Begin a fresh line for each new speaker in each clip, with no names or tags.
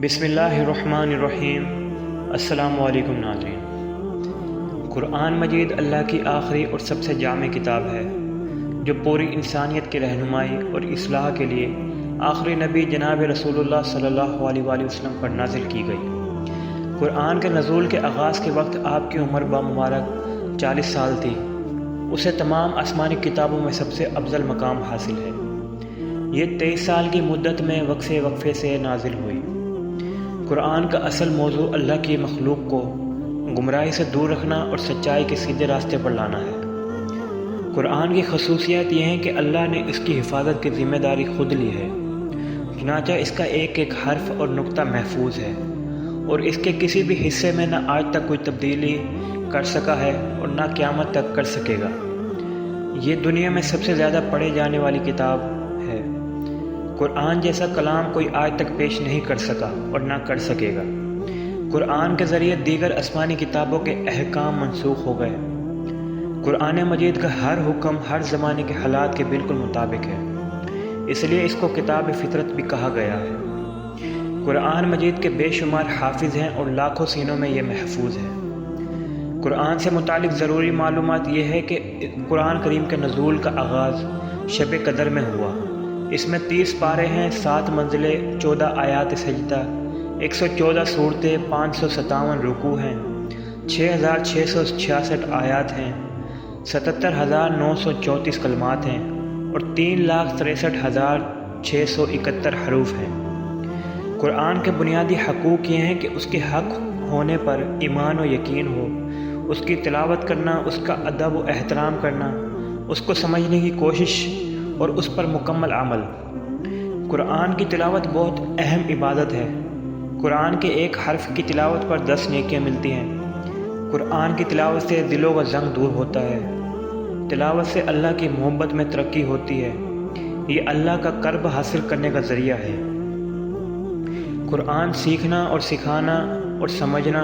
بسم اللہ الرحمن الرحیم۔ السلام علیکم ناظرین۔ قرآن مجید اللہ کی آخری اور سب سے جامع کتاب ہے جو پوری انسانیت کی رہنمائی اور اصلاح کے لیے آخری نبی جناب رسول اللہ صلی اللہ علیہ وآلہ وسلم پر نازل کی گئی۔ قرآن کے نزول کے آغاز کے وقت آپ کی عمر بامبارک 40 سال تھی۔ اسے تمام آسمانی کتابوں میں سب سے افضل مقام حاصل ہے۔ یہ 23 سال کی مدت میں وقفے سے نازل ہوئی۔ قرآن کا اصل موضوع اللہ کی مخلوق کو گمراہی سے دور رکھنا اور سچائی کے سیدھے راستے پر لانا ہے۔ قرآن کی خصوصیت یہ ہے کہ اللہ نے اس کی حفاظت کی ذمہ داری خود لی ہے، چنانچہ اس کا ایک ایک حرف اور نقطہ محفوظ ہے اور اس کے کسی بھی حصے میں نہ آج تک کوئی تبدیلی کر سکا ہے اور نہ قیامت تک کر سکے گا۔ یہ دنیا میں سب سے زیادہ پڑھے جانے والی کتاب ہے۔ قرآن جیسا کلام کوئی آج تک پیش نہیں کر سکا اور نہ کر سکے گا۔ قرآن کے ذریعے دیگر آسمانی کتابوں کے احکام منسوخ ہو گئے۔ قرآن مجید کا ہر حکم ہر زمانے کے حالات کے بالکل مطابق ہے، اس لیے اس کو کتاب فطرت بھی کہا گیا ہے۔ قرآن مجید کے بے شمار حافظ ہیں اور لاکھوں سینوں میں یہ محفوظ ہے۔ قرآن سے متعلق ضروری معلومات یہ ہے کہ قرآن کریم کے نزول کا آغاز شب قدر میں ہوا۔ اس میں 30 پارے ہیں، 7 منزلیں، 14 آیات سجدہ، 114 صورتیں، 557 رکوع ہیں، 6666 آیات ہیں، 77,934 کلمات ہیں اور 3,63,671 حروف ہیں۔ قرآن کے بنیادی حقوق یہ ہیں کہ اس کے حق ہونے پر ایمان و یقین ہو، اس کی تلاوت کرنا، اس کا ادب و احترام کرنا، اس کو سمجھنے کی کوشش اور اس پر مکمل عمل۔ قرآن کی تلاوت بہت اہم عبادت ہے۔ قرآن کے ایک حرف کی تلاوت پر 10 نیکیاں ملتی ہیں۔ قرآن کی تلاوت سے دلوں کا زنگ دور ہوتا ہے۔ تلاوت سے اللہ کی محبت میں ترقی ہوتی ہے۔ یہ اللہ کا قرب حاصل کرنے کا ذریعہ ہے۔ قرآن سیکھنا اور سکھانا اور سمجھنا،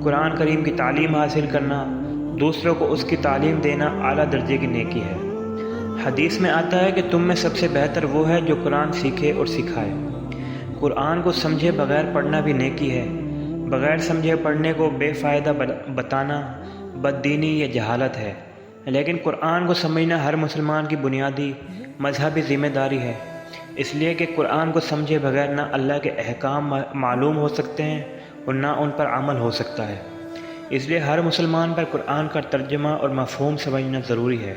قرآن کریم کی تعلیم حاصل کرنا، دوسروں کو اس کی تعلیم دینا اعلیٰ درجے کی نیکی ہے۔ حدیث میں آتا ہے کہ تم میں سب سے بہتر وہ ہے جو قرآن سیکھے اور سکھائے۔ قرآن کو سمجھے بغیر پڑھنا بھی نیکی ہے۔ بغیر سمجھے پڑھنے کو بے فائدہ بتانا بددینی یا جہالت ہے، لیکن قرآن کو سمجھنا ہر مسلمان کی بنیادی مذہبی ذمہ داری ہے، اس لیے کہ قرآن کو سمجھے بغیر نہ اللہ کے احکام معلوم ہو سکتے ہیں اور نہ ان پر عمل ہو سکتا ہے۔ اس لیے ہر مسلمان پر قرآن کا ترجمہ اور مفہوم سمجھنا ضروری ہے۔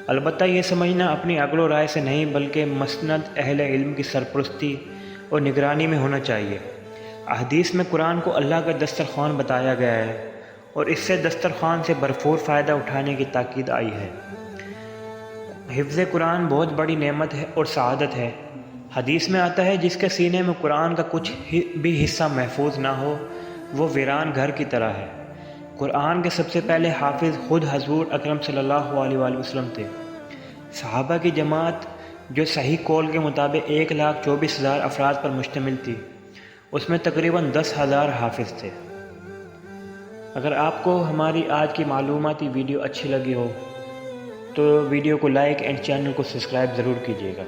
البتہ یہ سمجھنا اپنی عقل و رائے سے نہیں بلکہ مسند اہل علم کی سرپرستی اور نگرانی میں ہونا چاہیے۔ احادیث میں قرآن کو اللہ کا دسترخوان بتایا گیا ہے اور اس سے دسترخوان سے بھرپور فائدہ اٹھانے کی تاکید آئی ہے۔ حفظ قرآن بہت بڑی نعمت ہے اور سعادت ہے۔ حدیث میں آتا ہے جس کے سینے میں قرآن کا کچھ بھی حصہ محفوظ نہ ہو وہ ویران گھر کی طرح ہے۔ قرآن کے سب سے پہلے حافظ خود حضور اکرم صلی اللہ علیہ وآلہ وسلم تھے۔ صحابہ کی جماعت جو صحیح قول کے مطابق 1,24,000 افراد پر مشتمل تھی، اس میں تقریباً 10,000 حافظ تھے۔ اگر آپ کو ہماری آج کی معلوماتی ویڈیو اچھی لگی ہو تو ویڈیو کو لائک اینڈ چینل کو سبسکرائب ضرور کیجیے گا۔